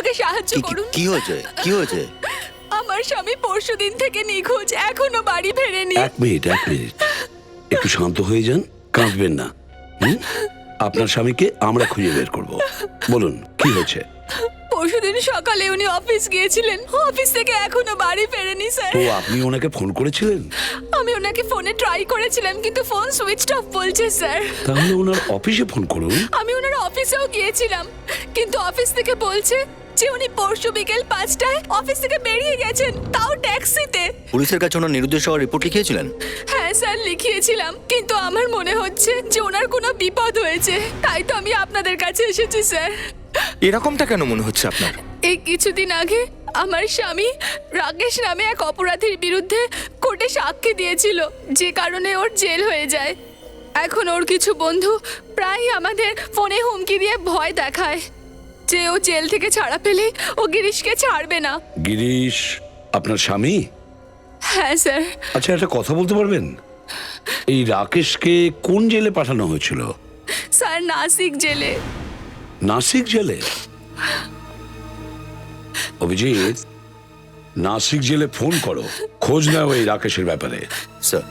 আমাকে সাহায্য করুন। কি হয়েছে? কি হয়েছে? আমার স্বামী পরশুদিন থেকে নিখোঁজ, এখনো বাড়ি ফেরেনি। এক মিনিট একটু শান্ত হয়ে যান, কাঁদবেন না। আপনার স্বামীকে আমরা খুঁজে বের করব। বলুন কি হয়েছে? পরশুদিন সকালে উনি অফিস গিয়েছিলেন, অফিস থেকে এখনো বাড়ি ফেরেনি স্যার। ও, আপনি ওনাকে ফোন করেছিলেন? আমি ওনাকে ফোনে ট্রাই করেছিলাম কিন্তু ফোন সুইচড অফ বলছে স্যার। তাহলে ওনার অফিসে ফোন করুন। আমি ওনার অফিসেও গিয়েছিলাম কিন্তু অফিস থেকে বলছে যে উনি পরশু বিকেল 5টায় অফিস থেকে বেরিয়ে গেছেন, তাও ট্যাক্সিতে। পুলিশের কাছে ওনার নিরুদ্দেশ হওয়ার রিপোর্ট লিখিয়েছিলেন? হ্যাঁ স্যার, লিখিয়েছিলাম, কিন্তু আমার মনে হচ্ছে যে ওনার কোনো বিপদ হয়েছে, তাই তো আমি আপনাদের কাছে এসেছি স্যার। এরকমটা কেন মনে হচ্ছে আপনার? এই কিছুদিন আগে আমার স্বামী রাকেশ নামে এক অপরাধীর বিরুদ্ধে কোর্টে সাক্ষী দিয়েছিল, যে কারণে ওর জেল হয়ে যায়। এখন ওর কিছু বন্ধু প্রায় আমাদের ফোনে হুমকি দিয়ে ভয় দেখায় যে ও জেল থেকে ছাড়া পেলে ও গিরিশকে ছাড়বে না। গিরিশ আপনার স্বামী? হ্যাঁ স্যার। আচ্ছা, একটা কথা বলতে পারবেন, এই রাকেশকে কোন জেলে পাঠানো হয়েছিল? স্যার নাসিক জেলে। নাসিক জেলে? অভিজিৎ, নাসিক জেলে ফোন করো, খোঁজ নাও এই রাকেশের ব্যাপারে। স্যার।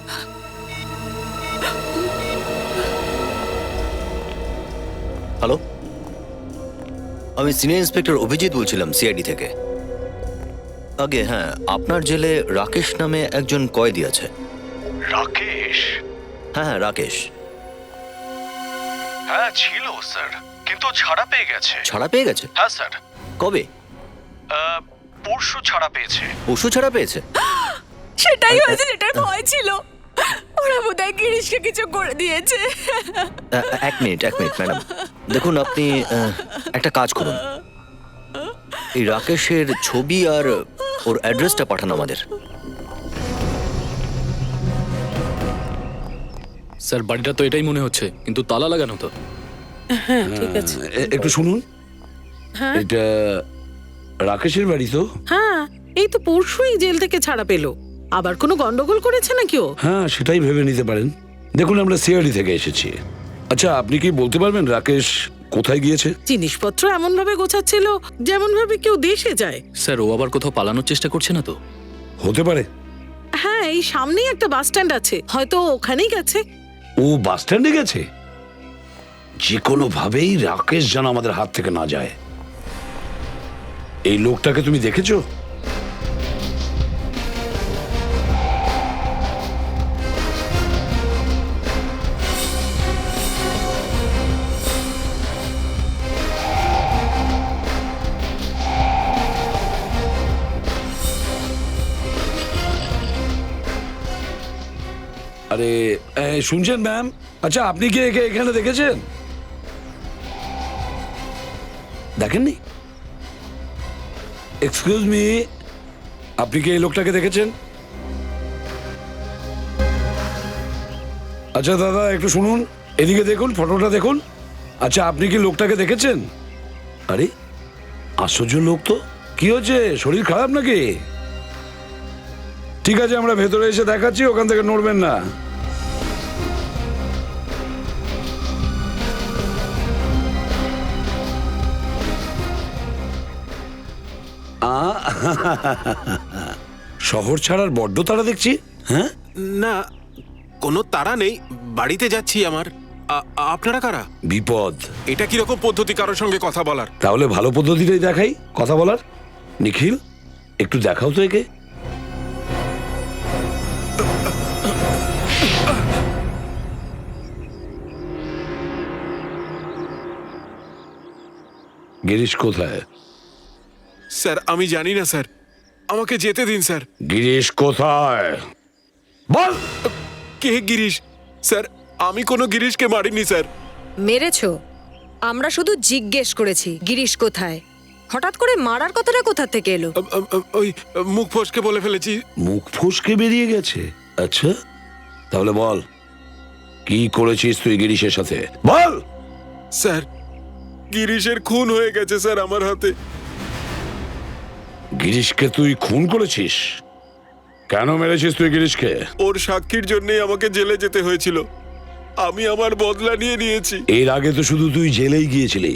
হ্যালো, আমি সিনিয়র ইন্সপেক্টর অভিজিৎ বলছিলাম সিআইডি থেকে। আগে হ্যাঁ, আপনার জেলে রাকেশ নামে একজন কয়েদি আছে। রাকেশ? হ্যাঁ, রাকেশ। হ্যাঁ ছিল স্যার, কিন্তু ছাড়া পেয়ে গেছে। ছাড়া পেয়ে গেছে? হ্যাঁ স্যার। কবে? পরশু ছাড়া পেয়েছে। পশু ছাড়া পেয়েছে? সেটাই হয়েছে, যেটার ভয় ছিল। ওরা বোধহয় গিরিশকে কিছু করে দিয়েছে। এক মিনিট ম্যাডাম, দেখুন আপনি একটা কাজ করুন, এই রাকেশের ছবি আর ওর অ্যাড্রেসটা পাঠান আমাদের। স্যার বাড়িটা তো এটাই মনে হচ্ছে, কিন্তু তালা লাগানো তো। হ্যাঁ ঠিক আছে। একটু শুনুন, হ্যাঁ এটা রাকেশের বাড়ি তো? হ্যাঁ, এই তো পরশুই জেল থেকে ছাড়া পেলো। আবার কোনো গন্ডগোল করেছে নাকি ও? হ্যাঁ, সেটাই ভেবে নিতে পারেন। দেখুন, আমরা সিআইডি থেকে এসেছি। আচ্ছা, আপনি কি বলতে পারবেন রাকেশ কোথায় গিয়েছে? জিনিসপত্র এমন ভাবে গোছাচ্ছিল যেমন ভাবে কেউ দেশে যায়। স্যার ও আবার কোথাও পালানোর চেষ্টা করছে না তো? হতে পারে। হ্যাঁ, এই সামনেই একটা বাস স্ট্যান্ড আছে, হয়তো ওখানেই গেছে। ও বাস স্ট্যান্ডে গেছে? যে কোনো ভাবেই রাকেশ যেন আমাদের হাত থেকে না যায়। এই লোকটাকে তুমি দেখেছো? আরে শুনছেন ম্যাম? আচ্ছা, আপনি কি একে এখানে দেখেছেন? দেখেননি? এক্সকিউজ মি, আপনি কি এই লোকটাকে দেখেছেন? আচ্ছা দাদা, একটু শুনুন, এদিকে দেখুন, ফটোটা দেখুন। আচ্ছা, আপনি কি লোকটাকে দেখেছেন? আরে আশ্চর্য লোক তো। কি হচ্ছে, শরীর খারাপ নাকি? ঠিক আছে, আমরা ভেতরে এসে দেখাচ্ছি, ওখান থেকে নড়বেন না। শহর ছাড়ার বড্ড তারা দেখছি। হ্যাঁ না, কোনো তাড়া নেই, বাড়িতে যাচ্ছি আমার। আপনারা কারা? বিপদ। এটা কিরকম পদ্ধতি কারোর সঙ্গে কথা বলার? তাহলে ভালো পদ্ধতিটাই দেখাই কথা বলার। নিখিল, একটু দেখাও তো একে। গিরিশ কোথায়? স্যার আমি জানি না স্যার, আমাকে যেতে দিন স্যার। গিরিশ কোথায় বল? কে গিরিশ? স্যার আমি কোনো গিরিশকে মারিনি স্যার। মেরেছো? আমরা শুধু জিজ্ঞেস করেছি গিরিশ কোথায়। হঠাৎ করে মারার কথাটা কোথা থেকে এলো? ওই মুখ ফসকে বলে ফেলেছি। মুখ ফসকে বেরিয়ে গেছে? আচ্ছা, তাহলে বল, কি করেছিস তুই গিরিশের সাথে? বল। স্যার গিরিশের খুন হয়ে গেছে স্যার আমার হাতে। গিরিশকে তুই খুন করেছিস? কেন মেরেছিস তুই গিরিশকে? ওর সাক্ষীর জন্যই আমাকে জেলে যেতে হয়েছিল, আমি আমার বদলা নিয়ে নিয়েছি। এর আগে তো শুধু তুই জেলেই গিয়েছিলি,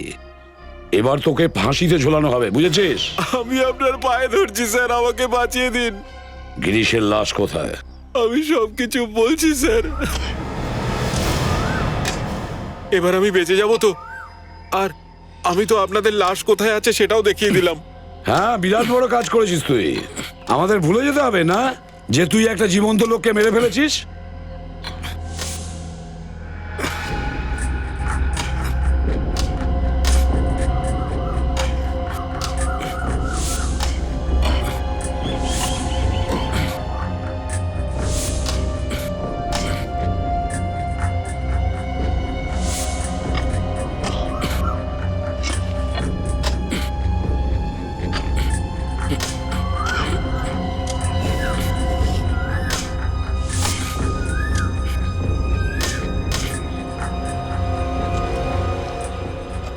এবার তোকে ফাঁসিতে ঝোলানো হবে, বুঝেছিস? আমি আপনার পায়ে ধরছি স্যার, আমাকে বাঁচিয়ে দিন। গিরিশের লাশ কোথায়? আমি সবকিছু বলছি স্যার। এবার আমি বেঁচে যাব তো? আর আমি তো আপনাদের লাশ কোথায় আছে সেটাও দেখিয়ে দিলাম। হ্যাঁ, বিরাট বড় কাজ করেছিস তুই। আমাদের ভুলে যেতে হবে না যে তুই একটা জীবন্ত লোককে মেরে ফেলেছিস।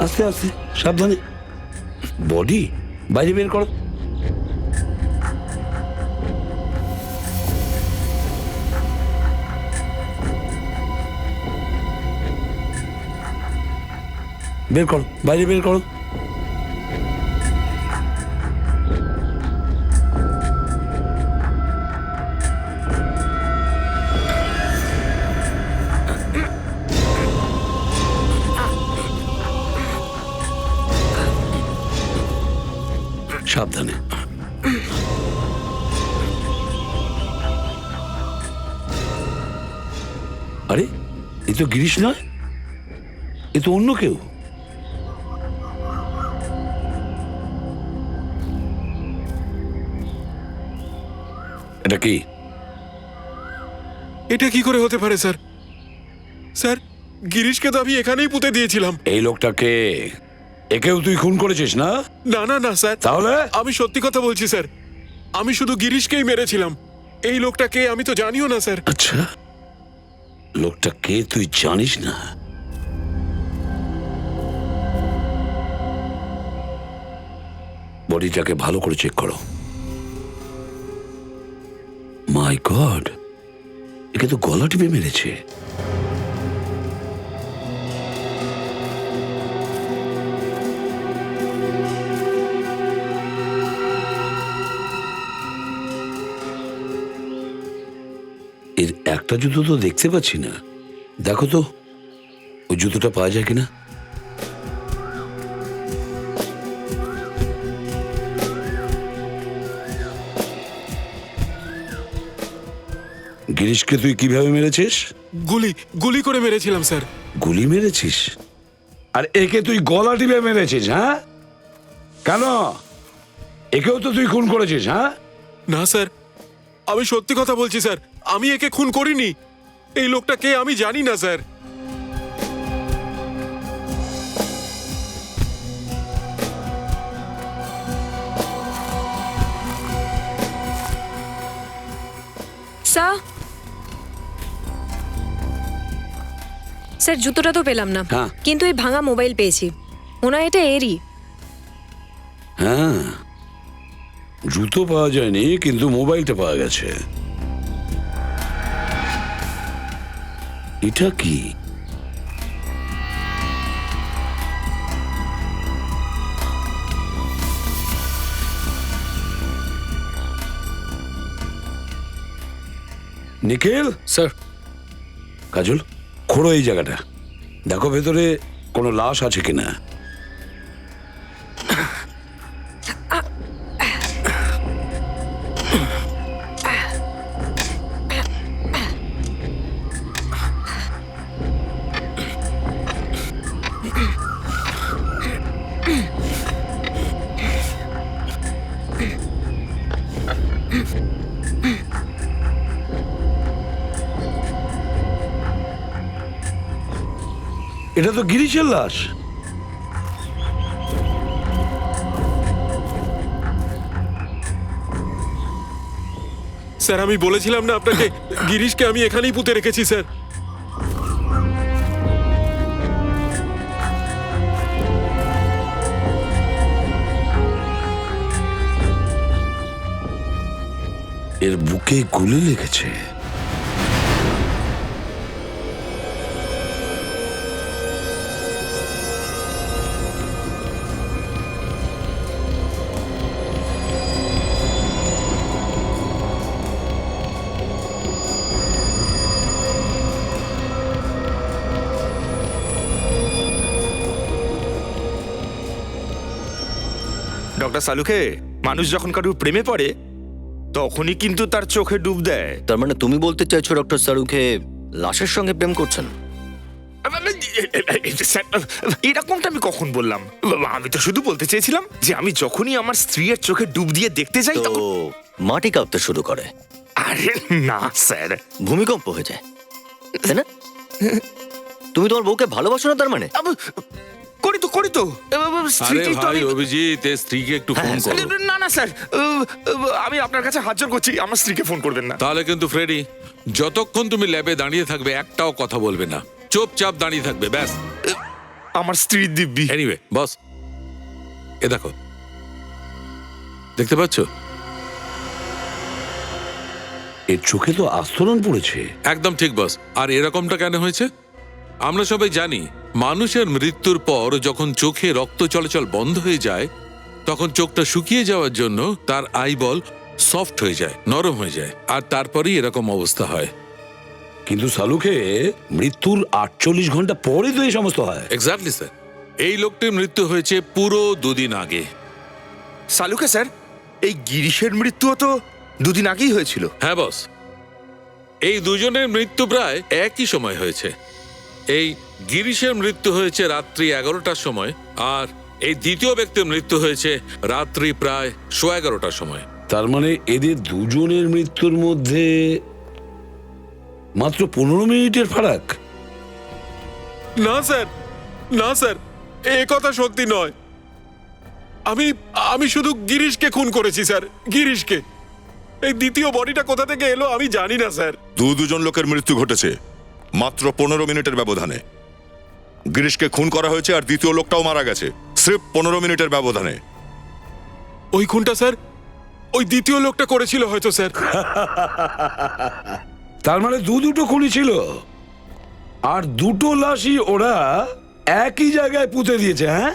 আস্তে আস্তে, সাবধানে। বডি বাইরে বের করো। বের করো, বাইরে বের করো। সাবধানে। আরে, এ তো গিরিশ নয়, এ তো অন্য কেউ। এটা কি? এটা কি করে হতে পারে স্যার? স্যার, গিরিশকে তো আমি এখানেই পুঁতে দিয়েছিলাম। এই লোকটাকে, একেও তুই খুন করেছিস না? না না না স্যার, তাহলে? আমি সত্যি কথা বলছি স্যার। আমি শুধু গিরিশকেই মেরেছিলাম। এই লোকটা কে আমি তো জানিও না স্যার। আচ্ছা, লোকটা কে তুই জানিস না? বডিটাকে ভালো করে চেক করো। মাই গড, একে তো গলা টিপে মেরেছে। এর একটা জুতো তো দেখতে পাচ্ছি না। দেখো তো ওই জুতোটা পাওয়া যায় কিনা। গিরিশকে তুই কিভাবে মেরেছিস? গুলি গুলি করে মেরেছিলাম স্যার। গুলি মেরেছিস? আর একে তুই গলা টিপে মেরেছিস? হ্যাঁ, কেন? একেও তো তুই খুন করেছিস? হ্যাঁ না স্যার, আমি সত্যি কথা বলছি স্যার। আমি একে খুন করিনি। এই লোকটা কে আমি জানি না স্যার। স্যার, জুতোটা তো পেলাম না, হ্যাঁ। কিন্তু এই ভাঙা মোবাইল পেয়েছি। মনে হয় এটা এরই। হ্যাঁ, জুতো পাওয়া যায়নি কিন্তু মোবাইলটা পাওয়া গেছে। এটা কি? নিখিল, স্যার, কাজল, খোঁড়ো এই জায়গাটা। দেখো ভেতরে কোনো লাশ আছে কিনা। এটা তো গিরিশের লাশ। স্যার, আমি বলেছিলাম না আপনাকে, গিরিশকে আমি এখানেই পুঁতে রেখেছি স্যার। এর বুকে গুলি লেগেছে। ডক্টর সালুখে, মানুষ যখন কারুর প্রেমে পড়ে তখনই কিন্তু তার চোখে ডুব দেয়। তার মানে তুমি বলতে চাইছো ডক্টর সারুখে লাশের সঙ্গে প্রেম করছেন? এরকমটা আমি কখন বললাম? আমি তো শুধু বলতে চেয়েছিলাম যে আমি যখনই আমার স্ত্রীর চোখে ডুব দিয়ে দেখতে যাই তো তখন মাটি কাঁপতে শুরু করে, আরে না স্যার, ভূমিকম্প হয়ে যায়, তাই না? তুমি তোমার বউকে ভালোবাসো না তার মানে? করি তো আরে স্ত্রীকে তো ভাই আমি- অভিজিৎ, এর স্ত্রীকে একটু ফোন হ্যাঁ, করো। না না স্যার, আমি আপনার কাছে হাত জোড় করছি, আমার স্ত্রীকে ফোন করবেন না। তাহলে কিন্তু ফ্রেডি, যতক্ষণ তুমি ল্যাবে দাঁড়িয়ে থাকবে একটাও কথা বলবে না, চুপচাপ দাঁড়িয়ে থাকবে, ব্যাস। আমার স্ত্রীর দিব্যি। এনিওয়ে বস, এ দেখো, দেখতে পাচ্ছো? এর চোখে তো আস্তরণ পড়েছে। একদম ঠিক বস। আর এরকমটা কেন হয়েছে? আমরা সবাই জানি মানুষের মৃত্যুর পর যখন চোখে রক্ত চলাচল বন্ধ হয়ে যায় তখন চোখটা শুকিয়ে যাওয়ার জন্য তার আইবল সফট হয়ে যায়, নরম হয়ে যায়, আর তারপরেই এরকম অবস্থা হয়। কিন্তু সালুখে মৃত্যুর 48 ঘন্টা পরে তো এই সমস্ত হয়। এক্স্যাক্টলি স্যার, এই লোকটির মৃত্যু হয়েছে পুরো 2 দিন আগে। সালুকে স্যার, এই গিরিশের মৃত্যুও তো 2 দিন আগেই হয়েছিল। হ্যাঁ বস, এই দুজনের মৃত্যু প্রায় একই সময় হয়েছে। এই গিরিশের মৃত্যু হয়েছে রাত্রি 11টার সময়, আর এই দ্বিতীয় ব্যক্তির মৃত্যু হয়েছে রাত্রি প্রায় 11:15টার সময়। তার মানে এদের দুজনের মৃত্যুর মধ্যে মাত্র 15 মিনিটের ফারাক। না স্যার, না স্যার, এ কথা সত্যি নয়। আমি শুধু গিরিশকে খুন করেছি স্যার, গিরিশকে। এই দ্বিতীয় বডিটা কোথা থেকে এলো আমি জানি না স্যার। দুজন লোকের মৃত্যু ঘটেছে মাত্র 15 মিনিটের ব্যবধানে। গিরিশকে খুন করা হয়েছে আর দ্বিতীয় লোকটাও মারা গেছে স্রেফ 15 মিনিটের ব্যবধানে। ওই খুনটা স্যার ওই দ্বিতীয় লোকটা করেছিল হয়তো স্যার। তার মানে দুটো খুনি ছিল, আর দুটো লাশই ওরা একই জায়গায় পুঁতে দিয়েছে। হ্যাঁ,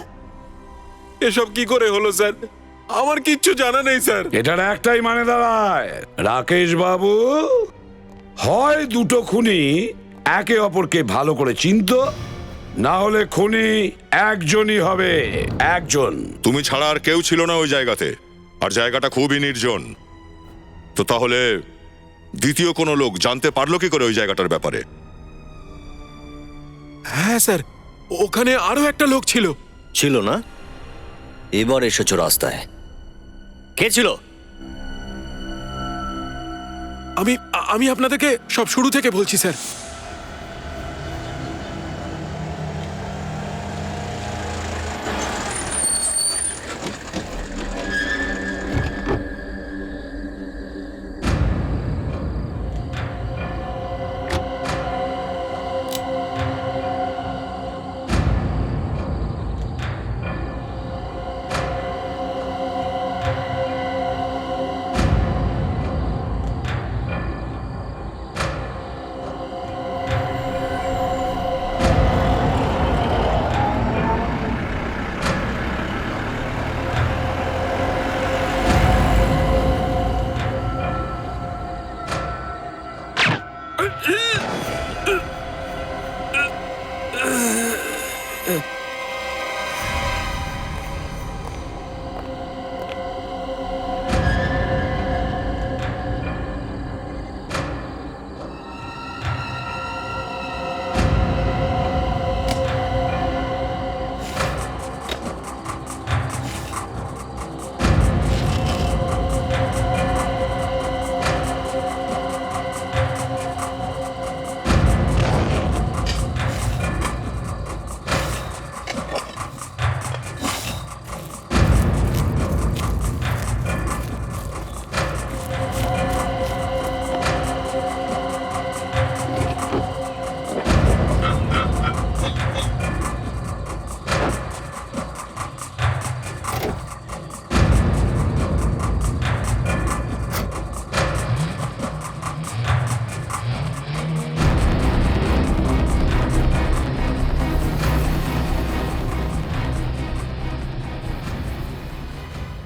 এসব কি করে হলো স্যার? আমার কিচ্ছু জানা নেই স্যার। এটার একটাই মানে দাঁড়ায়, রাকেশ বাবু হয় দুটো খুনি একে অপরকে ভালো করে চিনতো, না হলে খুনি একজনই হবে, একজন। তুমি ছাড়া আর কেউ ছিল না ওই জায়গাতে, আর জায়গাটা খুবই নির্জন। তো তাহলে দ্বিতীয় কোনো লোক জানতে পারলো কি করে ওই জায়গাটার ব্যাপারে? হ্যাঁ স্যার, ওখানে আরো একটা লোক ছিল। ছিল না? এবার এসেছো রাস্তায়। কে ছিল? আমি আপনাদেরকে সব শুরু থেকে বলছি স্যার।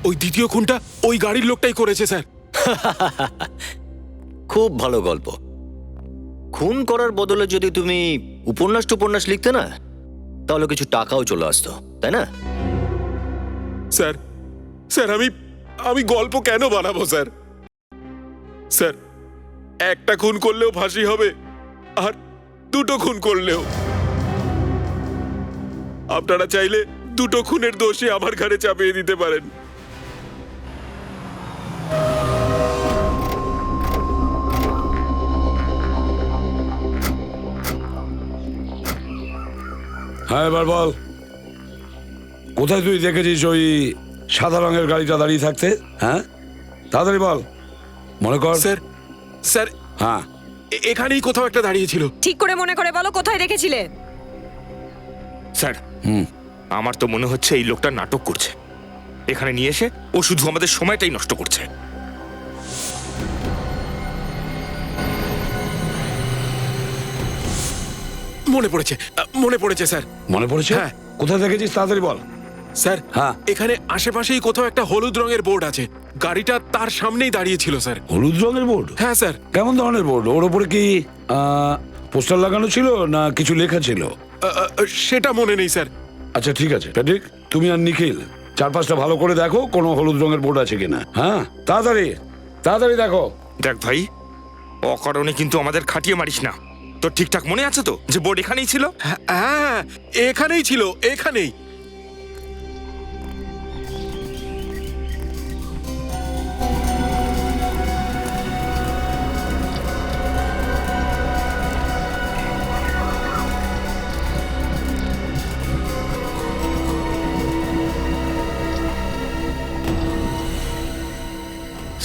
ওই দ্বিতীয় খুনটা ওই গাড়ির লোকটাই করেছে স্যার। খুব ভালো গল্প। খুন করার বদলে যদি তুমি উপন্যাস লিখতে না, তাহলে কিছু টাকাও চলে আসতো, তাই না? স্যার স্যার আমি গল্প কেন বানাবো স্যার? স্যার, একটা খুন করলেও ফাঁসি হবে, আর দুটো খুন করলেও। আপনারা চাইলে দুটো খুনের দোষী আমার ঘাড়ে চাপিয়ে দিতে পারেন। হ্যাঁ, এবার বল, কোথায় তুই দেখেছিস ওই সাদা রঙের গাড়িটা দাঁড়িয়ে থাকতে? হ্যাঁ, তাড়াতাড়ি বল, মনে কর। স্যার, স্যার, হ্যাঁ, এখানেই কোথাও একটা দাঁড়িয়ে ছিল। ঠিক করে মনে করে বলো কোথায় দেখেছিলে? স্যার, আমার তো মনে হচ্ছে এই লোকটা নাটক করছে। এখানে নিয়ে এসে ও শুধু আমাদের সময়টাই নষ্ট করছে। মনে পড়েছে, মনে পড়েছে স্যার। মনে পড়েছে? হ্যাঁ। কোথায় দেখেছিস তাড়াতাড়ি বল। স্যার, হ্যাঁ। এখানে আশেপাশেই কোথাও একটা হলুদ রঙের বোর্ড আছে, গাড়িটা তার সামনেই দাঁড়িয়ে ছিল স্যার। হলুদ রঙের বোর্ড? হ্যাঁ স্যার। কেমন ধরনের বোর্ড? ওর উপরে কি পোস্টার লাগানো ছিল না কিছু লেখা ছিল? সেটা মনে নেই স্যার। আচ্ছা, ঠিক আছে প্যাট্রিক, তুমি আর নিখিল চারপাশটা ভালো করে দেখো কোনো হলুদ রঙের বোর্ড আছে কিনা। হ্যাঁ, তাড়াতাড়ি তাড়াতাড়ি দেখো। দেখ ভাই, অকারণে কিন্তু আমাদের খাটিয়ে মারিস না। তোর ঠিকঠাক মনে আছে তো যে বোর্ড এখানেই ছিল? হ্যাঁ, এখানেই ছিল, এখানেই।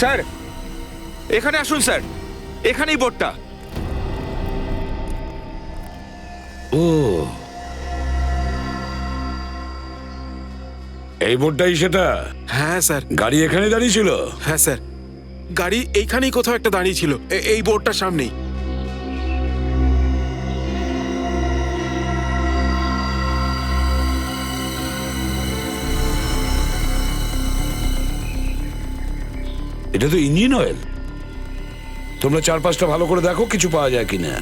স্যার, এখানে আসুন স্যার, এখানেই বোর্ডটা। ও, এই বোর্ডটাই সেটা? হ্যাঁ স্যার। গাড়ি এখানে দাঁড়িয়ে ছিল? হ্যাঁ স্যার, গাড়ি এইখানেই কোথাও একটা দাঁড়িয়ে ছিল, এই বোর্ডটার সামনেই। এটা তো ইঞ্জিন অয়েল। তোমরা চারপাশটা ভালো করে দেখো কিছু পাওয়া যায় কিনা।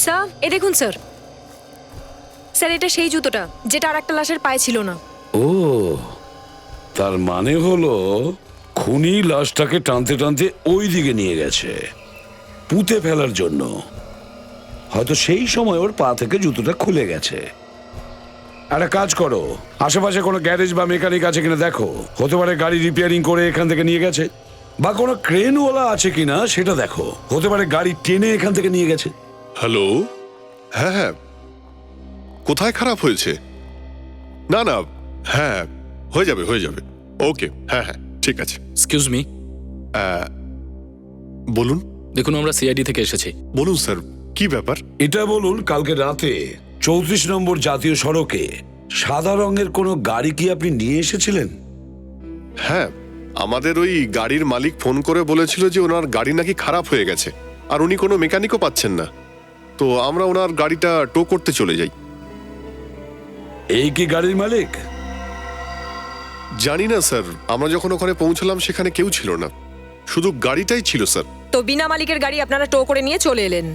স্যার, এ দেখুন স্যার। স্যার, এটা সেই জুতোটা যেটা আর একটা লাশের পায়ে ছিল না। ও, তার মানে হলো খুনি লাশটাকে টানতে টানতে ওই দিকে নিয়ে গেছে পুঁতে ফেলার জন্য। হয়তো সেই সময় ওর পা থেকে জুতোটা খুলে গেছে। একটা কাজ করো, আশেপাশে কোনো গ্যারেজ বা মেকানিক আছে কিনা দেখো। হতে পারে গাড়ি রিপেয়ারিং করে এখান থেকে নিয়ে গেছে, বা কোনো ক্রেনওয়ালা আছে কিনা সেটা দেখো। হতে পারে গাড়ি টেনে এখান থেকে নিয়ে গেছে। হ্যালো, হ্যাঁ হ্যাঁ, কোথায় খারাপ হয়েছে? না না, হ্যাঁ হয়ে যাবে হয়ে যাবে, ওকে, হ্যাঁ হ্যাঁ ঠিক আছে। এক্সকিউজ মি, বলুন। দেখুন, আমরা সিআইডি থেকে এসেছি। বলুন স্যার, কি ব্যাপার? এটা বলুন, কালকে রাতে 34 নম্বর জাতীয় সড়কে সাদা রঙের কোনো গাড়ি কি আপনি নিয়ে এসেছিলেন? হ্যাঁ, আমাদের ওই গাড়ির মালিক ফোন করে বলেছিল যে ওনার গাড়ি নাকি খারাপ হয়ে গেছে, আর উনি কোনো মেকানিকও পাচ্ছেন না। তো আমরা ওনার গাড়িটা টো করতে চলে যাই। এই কি গাড়ির মালিক? জানি না স্যার, আমরা যখন ওখানে পৌঁছলাম সেখানে কেউ ছিল না, শুধু গাড়িটাই ছিল স্যার। তো বিনা মালিকের গাড়ি আপনারা টো করে নিয়ে চলে এলেন?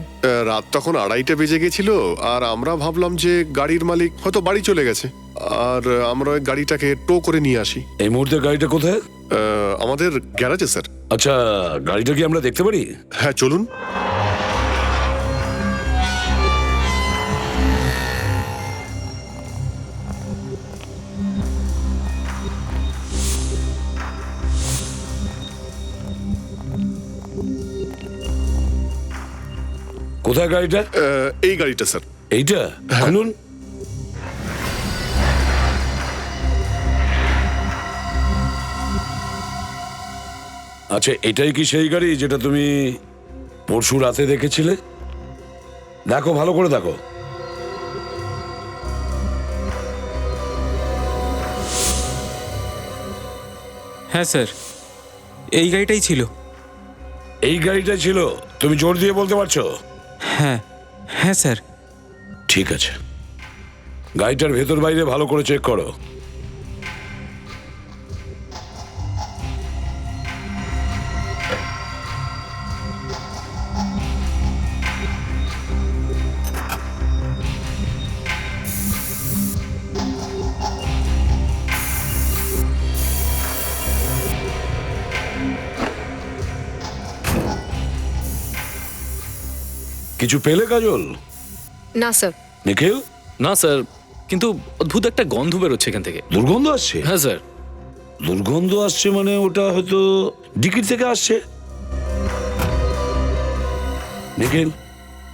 রাত তখন 2:30 বেজে গেছিল, আর আমরা ভাবলাম যে গাড়ির মালিক হয়তো বাড়ি চলে গেছে, আর আমরা ওই গাড়িটাকে টো করে নিয়ে আসি। এই মুহূর্তে গাড়িটা কোথায়? আমাদের গ্যারাজে স্যার। আচ্ছা, গাড়িটা কি আমরা দেখতে পারি? হ্যাঁ চলুন। কোথায় গাড়িটা? এই গাড়িটা স্যার। এইটা খুলুন। আচ্ছা, এটাই কি সেই গাড়ি যেটা তুমি পরশু রাতে দেখেছিলে? দেখো, ভালো করে দেখো। হ্যাঁ স্যার, এই গাড়িটাই ছিল। এই গাড়িটা ছিল? তুমি জোর দিয়ে বলতে পারছো? হ্যাঁ হ্যাঁ স্যার। ঠিক আছে, গাড়িটার ভেতর বাইরে ভালো করে চেক করো। কিছু পেলে কাজল? না স্যার। নিখিল? না স্যার, কিন্তু অদ্ভুত একটা গন্ধ বেরোচ্ছে এখান থেকে। দুর্গন্ধ আসছে? হ্যাঁ স্যার। দুর্গন্ধ আসছে মানে ওটা হয়তো ডিকির থেকে আসছে। নিখিল,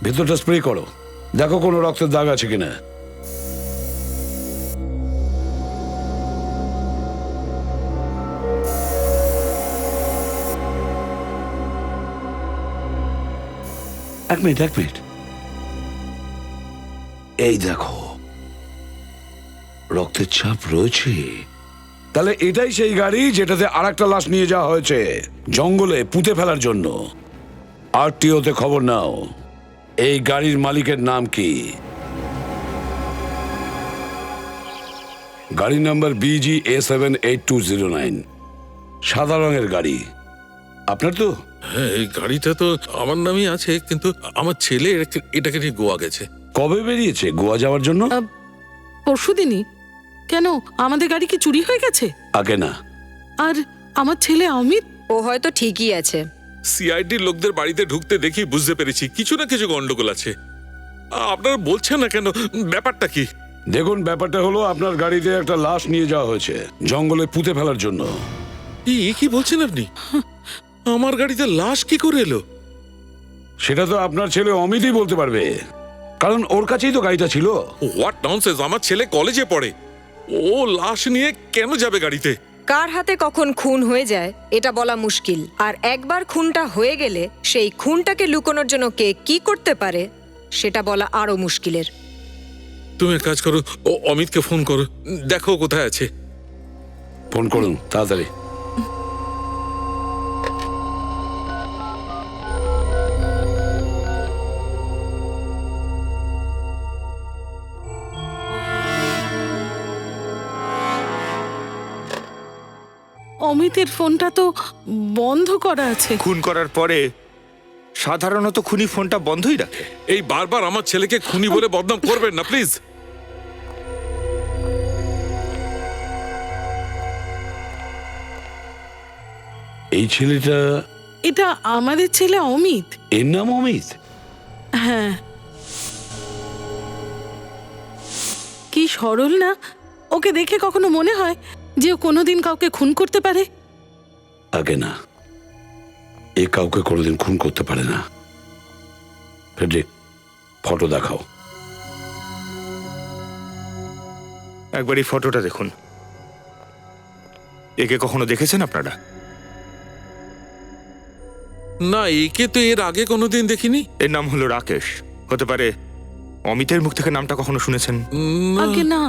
ভেতরটা স্প্রে করো, দেখো কোনো রক্তের দাগ আছে কিনা। এক মিনিট, এই দেখো রক্তের ছাপ রয়েছে। তাহলে এটাই সেই গাড়ি যেটাতে আরেকটা লাশ নিয়ে যাওয়া হয়েছে জঙ্গলে পুঁতে ফেলার জন্য। আরটিওতে খবর নাও, এই গাড়ির মালিকের নাম কি? গাড়ির নাম্বার BG-A78209, সাদা রঙের গাড়ি। আপনার তো? হ্যাঁ, এই গাড়িটা তো আমার নামই আছে, কিন্তু আমার ছেলে এটাকে নিয়ে গোয়া গেছে। কবে বেরিয়েছে গোয়া যাওয়ার জন্য? পরশুদিনই। কেন, আমাদের গাড়ি কি চুরি হয়ে গেছে? আগে না। আর আমার ছেলে অমিত? ও হয়তো ঠিকই আছে। সিআইডির লোকদের বাড়িতে ঢুকতে দেখি বুঝতে পেরেছি কিছু না কিছু গন্ডগোল আছে। আপনারা বলছেন না কেন, ব্যাপারটা কি? দেখুন, ব্যাপারটা হলো আপনার গাড়িতে একটা লাশ নিয়ে যাওয়া হয়েছে জঙ্গলে পুঁতে ফেলার জন্য। কি বলছেন আপনি? আমার গাড়িতে লাশ কি করে এলো? সেটা তো আপনার ছেলে অমিতই বলতে পারবে, কারণ ওর কাছেই তো গাড়িটা ছিল। What nonsense! আমার ছেলে কলেজে পড়ে, ও লাশ নিয়ে কেন যাবে গাড়িতে? কার হাতে কখন খুন হয়ে যায় এটা বলা মুশকিল, আর একবার খুনটা হয়ে গেলে সেই খুনটাকে লুকোনোর জন্য কে কি করতে পারে সেটা বলা আরো মুশকিলের। তুমি এক কাজ করো, ও অমিতকে ফোন করো, দেখো কোথায় আছে। ফোন করুন তাড়াতাড়ি। অমিতের ফোনটা তো বন্ধ করা আছে। খুন করার পরে সাধারণত খুনি ফোনটা বন্ধই রাখে। এই বারবার আমার ছেলেকে খুনি বলে বদনাম করবেন না প্লিজ। এই ছেলেটা? এটা আমাদের ছেলে অমিত। এর নাম অমিত? হ্যাঁ। কি সরল না! ওকে দেখে কখনো মনে হয় যে ও কোনোদিন কাউকে খুন করতে পারে? আগে না, এ কাউকে কোনোদিন খুন করতে পারে না। ফ্রেডরিক, ফটো দেখাও। একবার এই ফটোটা দেখুন। একে কখনো দেখেছেন আপনারা? না, একে তো এর আগে কোনোদিন দেখিনি। এর নাম হলো রাকেশ। হতে পারে অমিতের মুখ থেকে নামটা কখনো শুনেছেন? আগে না,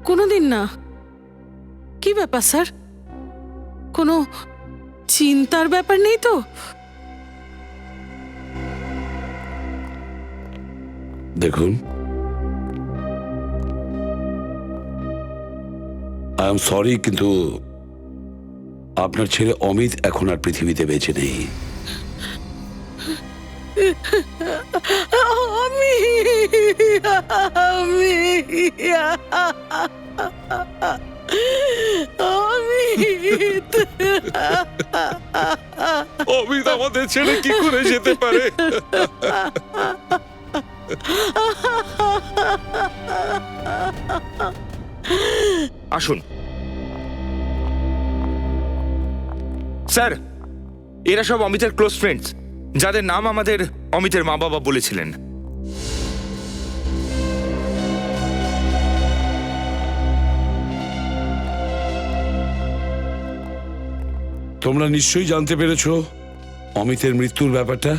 কোনোদিন না। কি ব্যাপার স্যার, কোনো চিন্তার ব্যাপার নেই তো? দেখুন, আই এম সরি, কিন্তু আপনার ছেলে অমিত এখন আর পৃথিবীতে বেঁচে নেই। অমিত আমাদের ছেলে কি করে যেতে পারে? আসুন স্যার, এরা সব অমিতের ক্লোজ ফ্রেন্ডস, যাদের নাম আমাদের অমিতের মা বাবা বলেছিলেন। তোমরা নিশ্চয়ই জানতে পেরেছো অমিতের মৃত্যুর ব্যাপারটা।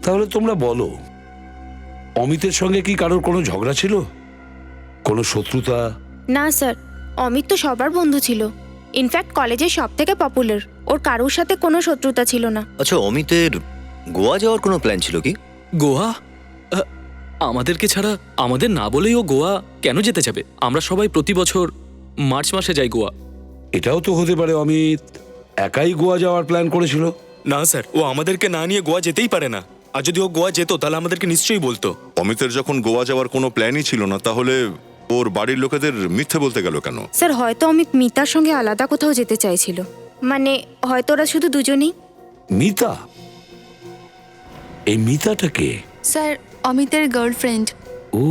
তাহলে তোমরা বলো, অমিতের সঙ্গে কি কারোর কোনো ঝগড়া ছিল, কোনো শত্রুতা? না স্যার, অমিত তো সবার বন্ধু ছিল। ইনফ্যাক্ট কলেজে সব থেকে পপুলার। ওর কারোর সাথে কোনো শত্রুতা ছিল না। আচ্ছা, অমিতের গোয়া যাওয়ার কোনো প্ল্যান ছিল কি? গোয়া? আমাদেরকে ছাড়া আমাদের না বলেই ও গোয়া কেন যেতে যাবে? আমরা সবাই প্রতি বছর মার্চ মাসে যাই গোয়া। এটাও তো হতে পারে অমিত একাই গোয়া যাওয়ার প্ল্যান করেছিল। না স্যার, ও আমাদেরকে না নিয়ে গোয়া যেতেই পারে না। আর যদি ও গোয়া যেত তাহলে আমাদেরকে নিশ্চয়ই বলতো। অমিতের যখন গোয়া যাওয়ার কোনো প্ল্যানই ছিল না, তাহলে ওর বাড়ির লোকেদের মিথ্যে বলতে গেল কেন? স্যার হয়তো অমিত মিতার সঙ্গে আলাদা কোথাও যেতে চাইছিল, মানে হয়তো ওরা শুধু দুজনেই। মিতা? এই মিতাটা কে? স্যার অমিতের গার্লফ্রেন্ড। ও,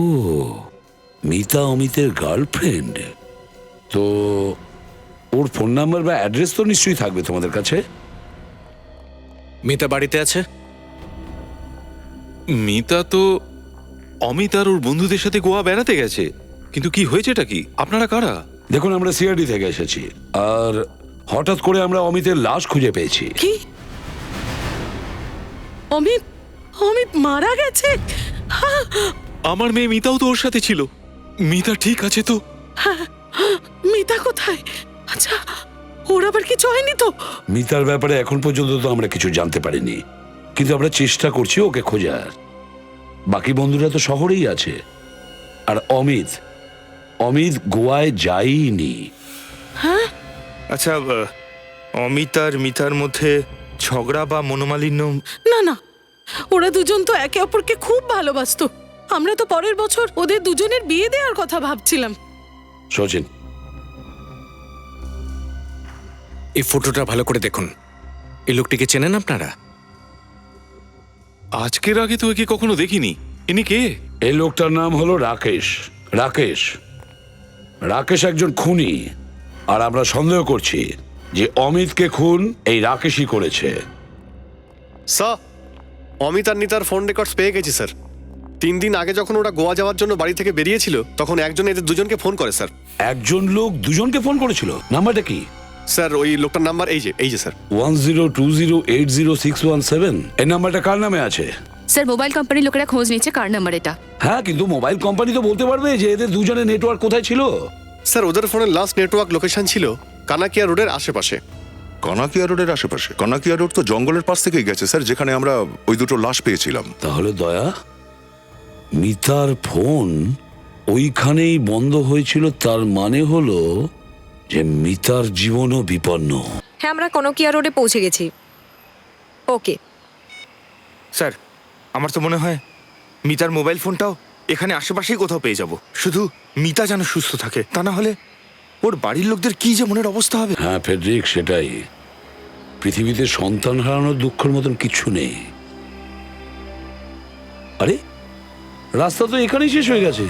মিতা অমিতের গার্লফ্রেন্ড। তো ওর ফোন নাম্বার বা অ্যাড্রেস তো নিশ্চয়ই থাকবে তোমাদের কাছে। মিতা বাড়িতে আছে? মিতা তো অমিত আর ওর বন্ধুদের সাথে গোয়া বেড়াতে গেছে, কিন্তু কি হয়েছেটা কি? আপনারা কারা? দেখুন, আমরা সিআরডি থেকে এসেছি, আর হঠাৎ করে আমরা অমিতের লাশ খুঁজে পেয়েছি। কি? অমিত অমিত মারা গেছে? আমার মেয়ে মিতাও তো ওর সাথে ছিল। মিতা ঠিক আছে তো? মিতা কোথায়? আচ্ছা, ওর আবার কিছু হয়নি তো? মিতার ব্যাপারে এখন পর্যন্ত তো আমরা কিছু জানতে পারিনি, কিন্তু আমরা চেষ্টা করছি ওকে খোঁজার। বাকি বন্ধুরা তো শহরেই আছে। আর অমিত গোয়ায় যায়নি। আচ্ছা, অমিত আর মিতার মধ্যে ঝগড়া বা মনোমালিন্য? না না, ওরা দুজন তো একে অপরকে খুব ভালোবাসতো। আমরা তো পরের বছর ওদের দুজনের বিয়ে দেওয়ার কথা ভাবছিলাম। সচিন, এই ফটোটা ভালো করে দেখুন। এই লোকটিকে চেনেন আপনারা? আজকের আগে তো একে কখনো দেখিনি। ইনি কে? এই লোকটার নাম হলো রাকেশ। রাকেশ একজন খুনি, আর আমরা সন্দেহ করছি যে অমিতকে খুন এই রাকেশই করেছে। স্যার, অমিত আর নিতার ফোন রেকর্ডস পেয়ে গেছি স্যার। 3 দিন আগে যখন ওরা গোয়া যাওয়ার জন্য বাড়ি থেকে বেরিয়েছিল, তখন একজন এদের দুজনকে ফোন করে স্যার। একজন লোক দুজনকে ফোন করেছিল? নাম্বারটা কি? স্যার ওই লোকটার নাম্বার এই যে স্যার। 1020806117। এই নাম্বারটা কার নামে আছে? স্যার মোবাইল কোম্পানির লোকেরা খোঁজ নিচ্ছে কার নাম্বার এটা। হ্যাঁ, কিন্তু মোবাইল কোম্পানি তো বলতে পারবে যে এদের দুজনের নেটওয়ার্ক কোথায় ছিল। স্যার ওদের ফোনের লাস্ট নেটওয়ার্ক লোকেশন ছিল কানাকিয়া রোডের আশেপাশে। কানাকিয়া রোডের আশেপাশে? কানাকিয়া রোড তো জঙ্গলের পাশ থেকেই গেছে স্যার, যেখানে আমরা ওই দুটো লাশ পেয়েছিলাম। তাহলে দয়া, মিতার ফোন ওইখানেই বন্ধ হয়েছিল, তার মানে হলো যে মিতার জীবনও বিপন্ন। হ্যাঁ, আমরা কনকিয়া রোডে পৌঁছে গেছি। ওকে স্যার, আমার তো মনে হয় মিতার মোবাইল ফোনটাও এখানে আশেপাশেই কোথাও পেয়ে যাব। শুধু মিতা যেন সুস্থ থাকে, তা না হলে ওর বাড়ির লোকদের কি যে মনের অবস্থা হবে। হ্যাঁ ফেডরিক, সেটাই। পৃথিবীতে সন্তান হারানোর দুঃখের মতন কিচ্ছু নেই। আরে, রাস্তা তো এখানেই শেষ হয়ে গেছে।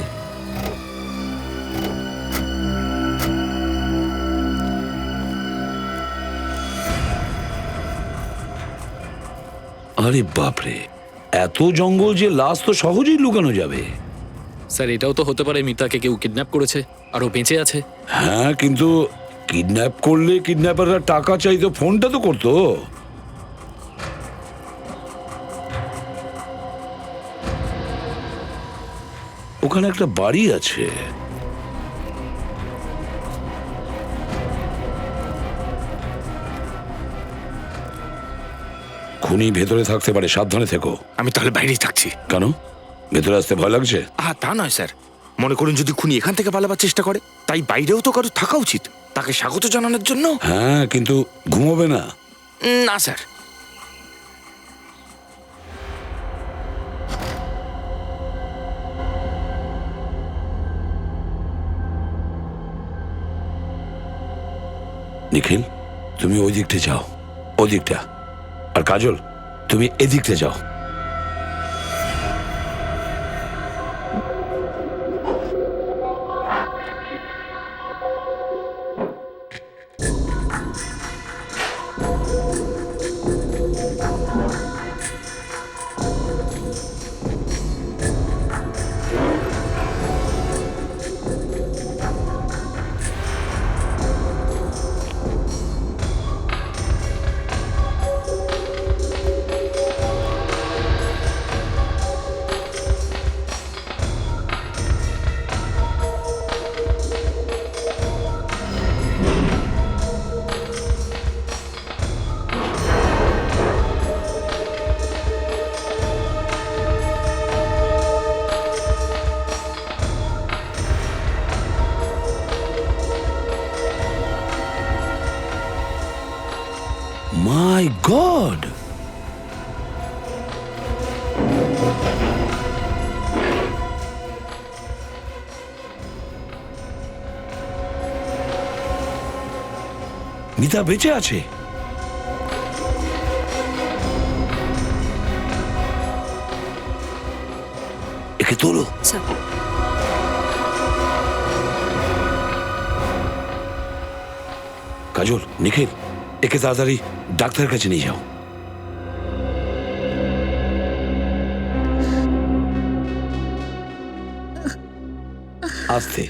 আরে বাপরে, এত জঙ্গল যে লাশ তো সহজেই লুকানো যাবে। স্যার এটাও তো হতে পারে মিতাকে কেউ কিডন্যাপ করেছে আর ও বেঁচে আছে। হ্যাঁ, কিন্তু কিডন্যাপ করলে কিডন্যাপাররা টাকা চাইতো, ফোনটা তো করতো। ওখানে একটা বাড়ি আছে। খুনি ভেতরে থাকতে পারে, সাবধানে থেকো। আমি তাহলে বাইরেই থাকছি। কেন, ভেতরে আসতে ভয় লাগছে? তা নয় স্যার, মনে করুন যদি খুনি এখান থেকে পালাবার চেষ্টা করে, তাই বাইরেও তো কারো থাকা উচিত, তাকে স্বাগত জানানোর জন্য। হ্যাঁ, কিন্তু ঘুমোবে না? না স্যার। নিখিল, তুমি ওই দিকটা যাও, ওই দিকটা। আর কাজল, তুমি এদিকটা যাও। মাই গড! মিতা বেঁচে আছে? একে তোলো। স্যার, কাজল, নিখিল, একে তাড়াতাড়ি ডাক্তারের কাছে নিয়ে যাও। আস্তে,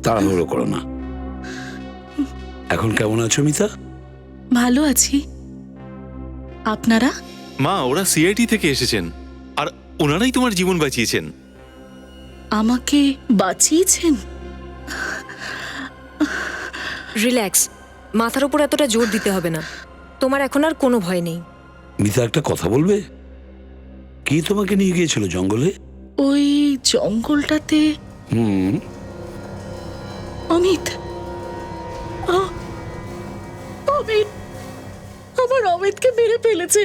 তাড়াহুড়ো করো না। এখন কেমন আছো মিতা? ভালো আছি। আপনারা? মা, ওরা সিআইটি থেকে এসেছেন আর ওনারাই তোমার জীবন বাঁচিয়েছেন। আমাকে বাঁচিয়েছেন? রিল্যাক্স, মাথার উপর এতটা জোর দিতে হবে না। তোমার এখন আর কোনো ভয় নেই। মিতা, একটা কথা বলবে? কি তোমাকে নিয়ে গিয়েছিল জঙ্গলে? ওই জঙ্গলটাতে হুম। অমিত, অমিত, আমার অমিতকে মেরে ফেলেছে।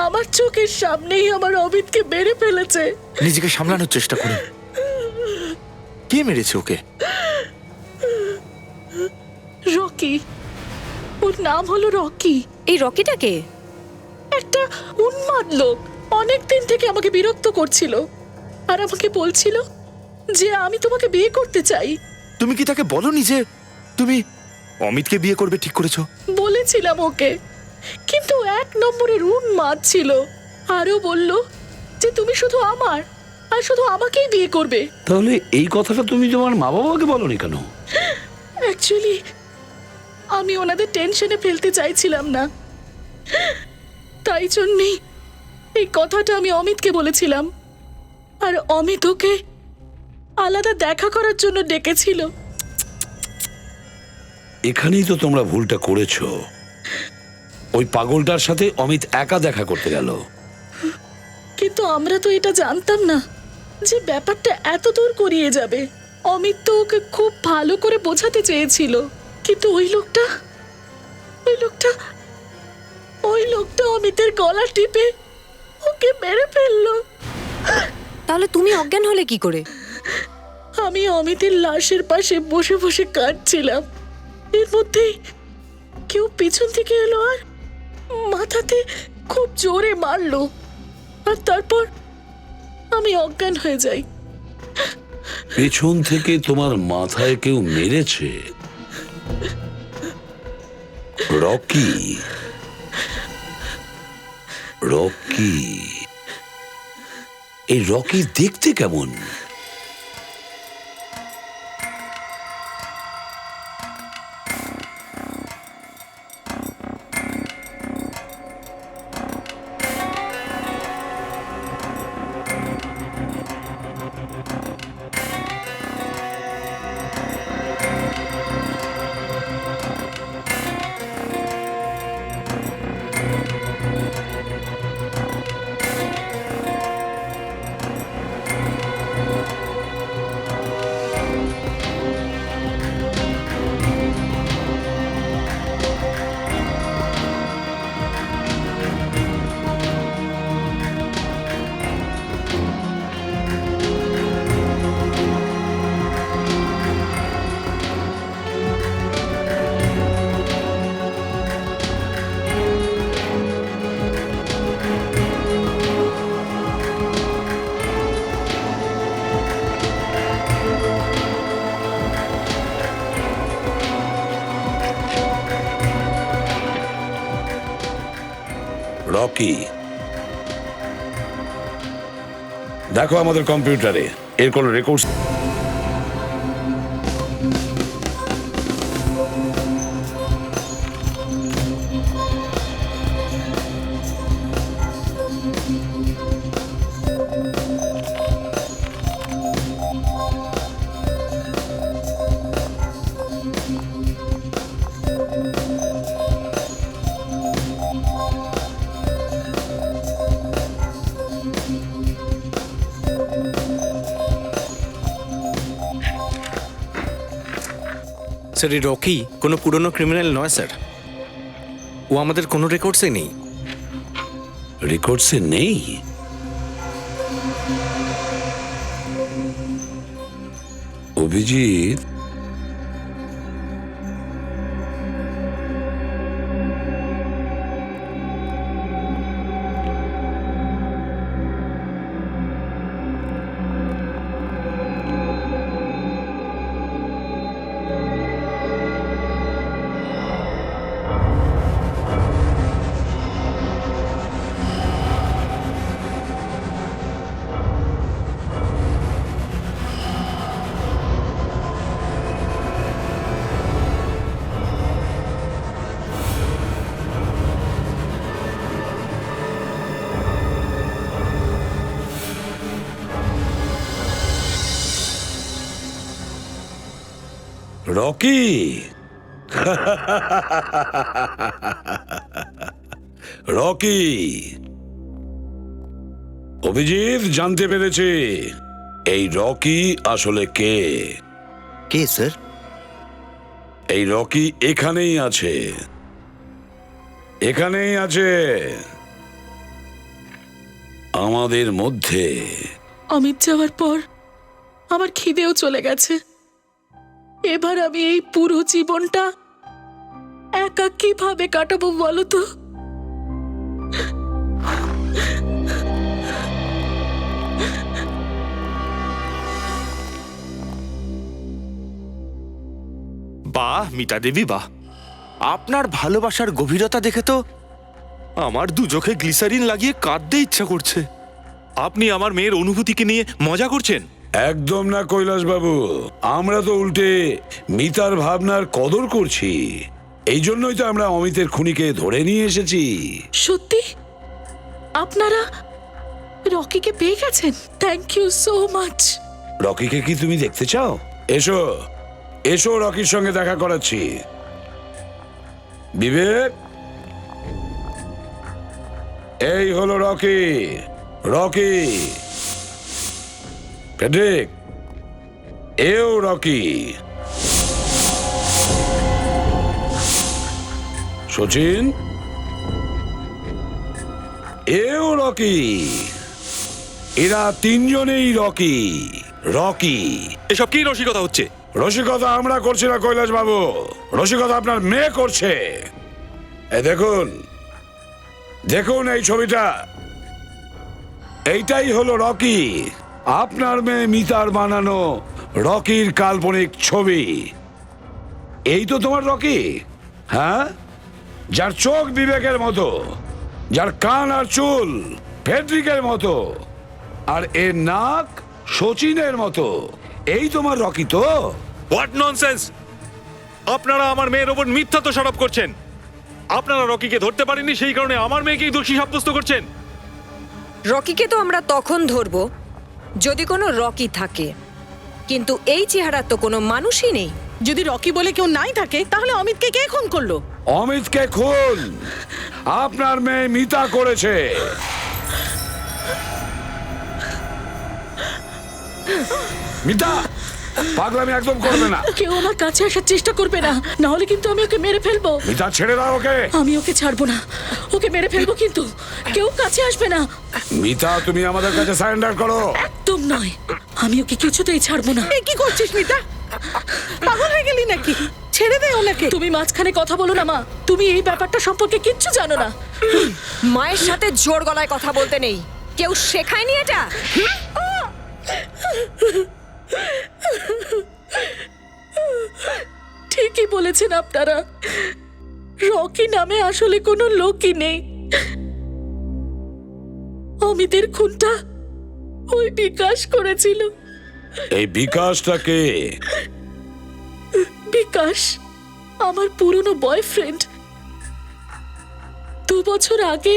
আমার চোখের সামনেই আমার অমিতকে মেরে ফেলেছে। নিজেকে সামলানোর চেষ্টা করুন। কে মেরেছে ওকে? রকি, ওর নাম হলো রকি। এই রকিটাকে? একটা উন্মাদ লোক, অনেক দিন থেকে আমাকে বিরক্ত করছিল আর আমাকে বলছিল যে আমি তোমাকে বিয়ে করতে চাই। তুমি কি তাকে বলনি যে তুমি অমিতকে বিয়ে করবে ঠিক করেছো? বলেছিলাম ওকে, কিন্তু এক নম্বরের উন্মাদ ছিল। আরও বলল যে তুমি শুধু আমার আর শুধু আমাকেই বিয়ে করবে। তাহলে এই কথাটা তুমি তোমার মা বাবাকে বলনি কেন? অ্যাকচুয়ালি আমি ওনাদের টেনশনে ফেলতে চাইছিলাম না, তাই জন্যই এই কথাটা আমি অমিতকে বলেছিলাম। আর অমিত ওকে আলাদা দেখা করার জন্য ডেকেছিল। এখানেই তো তোমরা ভুলটা করেছো। ওই পাগলটার সাথে অমিত একা দেখা করতে গেল। কিন্তু আমরা তো এটা জানতাম না যে ব্যাপারটা এত দূর করিয়ে যাবে। অমিত তো ওকে খুব ভালো করে বোঝাতে চেয়েছিল, কিন্তু ওই লোকটা অমিতের গলা টিপে ওকে মেরে ফেললো। তাহলে তুমি অজ্ঞান হলে কি করে? আমি অমিতের লাশের পাশে বসে বসে কাঁদছিলাম। এর মধ্যেই কেউ পিছন থেকে এলো আর মাথাতে খুব জোরে মারলো, আর তারপর আমি অজ্ঞান হয়ে যাই। পেছন থেকে তোমার মাথায় কেউ মেরেছে? রকি? রকি? এই রকি দেখতে কেমন? রকি, দেখো আমাদের কম্পিউটারে এর কোনো রেকর্ড। স্যার, এই রকি কোনো পুরনো ক্রিমিনাল নয় স্যার। ও আমাদের কোনো রেকর্ডসে নেই। রেকর্ডসে নেই? অভিজিৎ, রকি, রকি, অভিজিৎ জানতে পেরেছে এই রকি আসলে কে। কে স্যার? এই রকি এখানেই আছে, এখানেই আছে আমাদের মধ্যে। অমিত যাওয়ার পর আমার খিদেও চলে গেছে। এবার আমি এই পুরো জীবনটা একা কিভাবে কাটাবো বলো তো? বাহ মিতা দেবী, বাহ! আপনার ভালোবাসার গভীরতা দেখে তো আমার দু চোখে গ্লিসারিন লাগিয়ে কাঁদতে ইচ্ছা করছে। আপনি আমার মেয়ের অনুভূতিকে নিয়ে মজা করছেন? একদম না কৈলাস বাবু, আমরা তো উল্টে মিতার ভাবনার কদর করছি। এই জন্যই তো আমরা অমিতের খুনিকে ধরে নিয়ে এসেছি। সত্যি আপনারা রকিকে পেয়ে গেছেন? Thank you so much. রকিকে কি তুমি দেখতে চাও? এসো, এসো, রকির সঙ্গে দেখা করাচ্ছি। বিবেক, এই হলো রকি। রকি, ফেডরিক, এও রকি। সচিন, এও রকি। এরা তিনজনেই রকি। রকি। এসব কি রসিকতা হচ্ছে? রসিকতা আমরা করছি না কৈলাস বাবু, রসিকতা আপনার মেয়ে করছে। এই দেখুন, দেখুন এই ছবিটা, এইটাই হলো রকি। আপনার মেয়ে মিতার বানানো রকির কাল্পনিক ছবি। এই তো তোমার রকি, হ্যাঁ? যার চোখ বিবেকের মতো, যার কান আর চুল ফেডরিকের মতো, আর এর নাক সচিনের মতো। এই তোমার রকি তো? What nonsense! আপনারা আমার মেয়ের ওপর মিথ্যা দোষারোপ করছেন। আপনারা রকিকে ধরতে পারেননি, সেই কারণে আমার মেয়েকেই দোষী সাব্যস্ত করছেন। রকিকে তো আমরা তখন ধরবো যদি কোনো রকি থাকে, কিন্তু এই চেহারার তো কোনো মানুষই নেই। যদি রকি বলে কেউ নাই থাকে তাহলে অমিতকে কে খুন করলো? অমিতকে খুন আপনার মেয়ে মিতা করেছে। মিতা, পাগলামি একদম করবে না। কেউ আমার কাছে আসার চেষ্টা করবে না, না হলে কিন্তু আমি ওকে মেরে ফেলবো। মিতা, ছেড়ে দাও ওকে। আমি ওকে ছাড়বো না, ওকে মেরে ফেলবো, কিন্তু কেউ কাছে আসবে না। মিতা, তুমি আমাদের কাছে সারেন্ডার করো। একদম নয়, আমি ওকে কিছুতেই ছাড়বো না। কি করছিস মিতা? পাগল হয়ে গেলি নাকি? ছেড়ে দে ওনাকে। তুমি মাঝখানে কথা বলো না মা, তুমি এই ব্যাপারটা সম্পর্কে কিচ্ছু জানো না। মায়ের সাথে জোর গলায় কথা বলতে নেই, কেউ শেখায়নি এটা। ঠিকই বলেছেন আপনারা, রকি নামে আসলে কোনো লোকই নেই। অমিতের খুনটা ওই বিকাশ করেছিল। এই বিকাশটাকে? বিকাশ আমার পুরনো বয়ফ্রেন্ড। 2 বছর আগে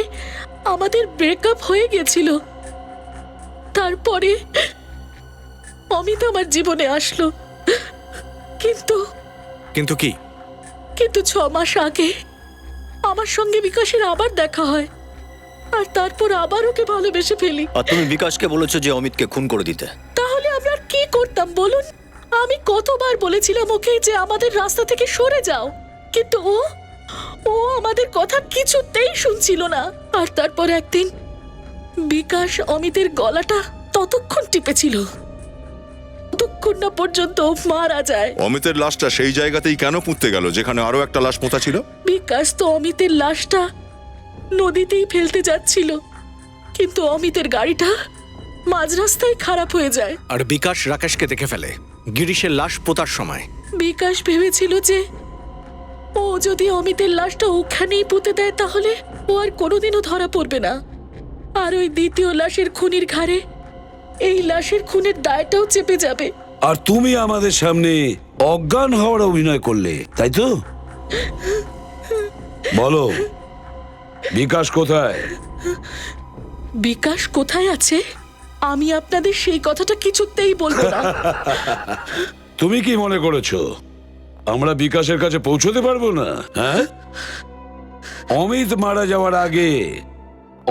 আমাদের ব্রেকআপ হয়ে গেছিল। তারপরে অমিত আমার জীবনে আসলো, কিন্তু কিন্তু কি? কিন্তু 6 মাস আগে আমার সঙ্গে বিকাশের আবার দেখা হয়, আর তারপর আবার ওকে ভালোবেসে ফেলি। আর তুমি বিকাশকে বলেছো যে অমিতকে খুন করে দিতে। তাহলে আমরা কি করতাম বলুন? আমি কতবার বলেছিলাম ওকে যে আমাদের রাস্তা থেকে সরে যাও, কিন্তু ও ও আমাদের কথা কিছুতেই শুনছিল না। আর তারপর একদিন বিকাশ অমিতের গলাটা ততক্ষণ টিপেছিল ততক্ষণ না পর্যন্ত ও মারা যায়। অমিতের লাশটা সেই জায়গাতেই কেন পুঁততে গেল যেখানে আরো একটা লাশ পোঁতা ছিল? বিকাশ তো অমিতের লাশটা নদীতেই ফেলতে যাচ্ছিল, কিন্তু অমিতের গাড়িটা মাঝ রাস্তায় খারাপ হয়ে যায়। আর বিকাশ রাকেশকে দেখে ফেলে গিরিশের লাশ পোতার সময়। বিকাশ ভেবেছিল যে ও যদি অমিতের লাশটা ওখানেই পুঁতে দেয় তাহলে ও আর কোনোদিনও ধরা পড়বে না। আর ওই দ্বিতীয় লাশের খুনির ঘাড়ে এই লাশের খুনের দায়টাও চেপে যাবে। আর তুমি আমাদের সামনে অজ্ঞান হওয়ার অভিনয় করলে, তাই তো? বলো, বিকাশ কোথায়? বিকাশ কোথায় আছে আমি আপনাদের সেই কথাটা কিছুতেই বলবো না। তুমি কি মনে করেছো আমরা বিকাশের কাছে পৌঁছতে পারবো না? হ্যাঁ, অমিত মারা যাওয়ার আগে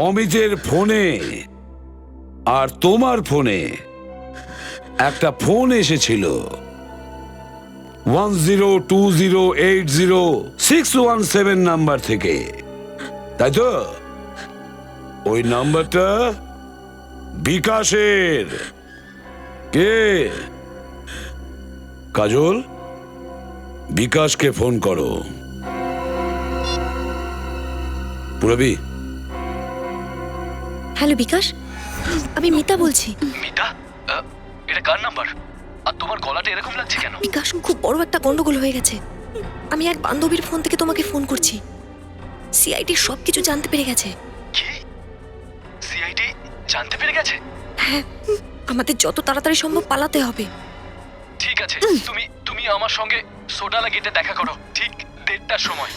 অমিতের ফোনে আর তোমার ফোনে একটা ফোন এসেছিল 1020806117 নাম্বার থেকে, তাই তো? ওই নাম্বারটা বিকাশের। কে? কাজল, বিকাশকে ফোন করো। পুরবি। হ্যালো বিকাশ, আমি মিতা বলছি। মিতা, এটা কার নাম্বার? আর তোমার গলাটা এরকম লাগছে কেন? বিকাশ, খুব বড় একটা গন্ডগোল হয়ে গেছে। আমি এক বান্ধবীর ফোন থেকে তোমাকে ফোন করছি। সিআইডি সবকিছু জানতে পেরে গেছে। কি? সিআইডি জানতে পেরে গেছে? হ্যাঁ, আমাদের যত তাড়াতাড়ি সম্ভব পালাতে হবে। ঠিক আছে, তুমি আমার সঙ্গে সোডালা গেটে দেখা করো ঠিক 1:30টার সময়।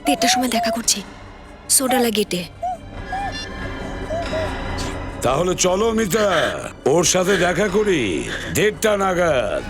1:30টার সময় দেখা করছি সোডালা গেটে। তাহলে চলো মিতা, ওর সাথে দেখা করি 1:30 নাগাদ।